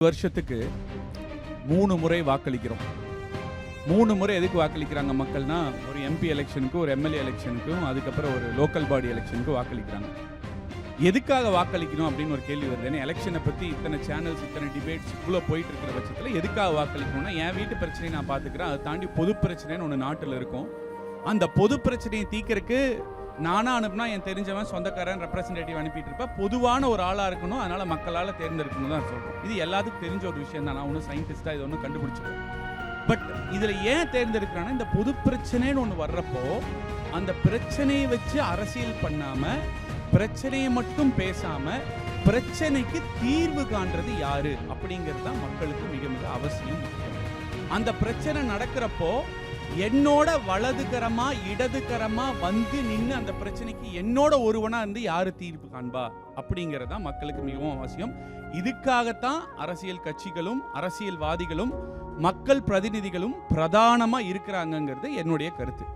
வருஷத்துக்கு 3 முறை வாக்களிக்கிறோம். 3 முறை எதுக்கு வாக்களிக்கிறாங்க மக்கள்னா, ஒரு எம்பி எலெக்ஷனுக்கு, ஒரு எம்எல்ஏ எலெக்ஷனுக்கும், அதுக்கப்புறம் ஒரு லோக்கல் பாடி எலெக்ஷனுக்கு வாக்களிக்கிறாங்க. எதுக்காக வாக்களிக்கணும் அப்படின்னு ஒரு கேள்வி வருது. ஏன்னா எலெக்ஷனை பற்றி இத்தனை சேனல்ஸ், இத்தனை டிபேட்ஸ் இவ்வளோ போயிட்டு இருக்கிற பட்சத்தில் எதுக்காக வாக்களிக்கணும்னா, என் வீட்டு பிரச்சனையை நான் பார்த்துக்கிறேன், அதை தாண்டி பொது பிரச்சனைன்னு ஒன்று நாட்டில் இருக்கும். அந்த பொது பிரச்சனையை தீர்க்கறதுக்கு நானா அனுப்புனா என் தெரிஞ்சவன் சொந்தக்காரன் ரெப்ரஸன்டேட்டிவ் அனுப்பிட்டு இருப்பேன். பொதுவான ஒரு ஆளாக இருக்கணும், அதனால மக்களால் தேர்ந்தெடுக்கணும் தான் சொல்கிறோம். இது எல்லாத்துக்கும் தெரிஞ்ச ஒரு விஷயம் தான். நான் ஒன்றும் சயின்டிஸ்டாக இது ஒன்றும் கண்டுபிடிச்சிருக்கேன். பட் இதில் ஏன் தேர்ந்தெடுக்கிறான்னா, இந்த பொது பிரச்சனைன்னு ஒன்று வர்றப்போ அந்த பிரச்சனையை வச்சு அரசியல் பண்ணாமல், பிரச்சனையை மட்டும் பேசாமல், பிரச்சனைக்கு தீர்வு காண்றது யாரு அப்படிங்கிறது தான் மக்களுக்கு மிக மிக அவசியம். அந்த பிரச்சனை நடக்கிறப்போ என்னோட வலதுகரமா இடதுகரமா வந்து நின்று அந்த பிரச்சனைக்கு என்னோட ஒருவனா இருந்து யாரு தீர்ப்பு காண்பா அப்படிங்கிறதா மக்களுக்கு மிகவும் அவசியம். இதுக்காகத்தான் அரசியல் கட்சிகளும் அரசியல்வாதிகளும் மக்கள் பிரதிநிதிகளும் பிரதானமா இருக்கிறாங்கிறது என்னுடைய கருத்து.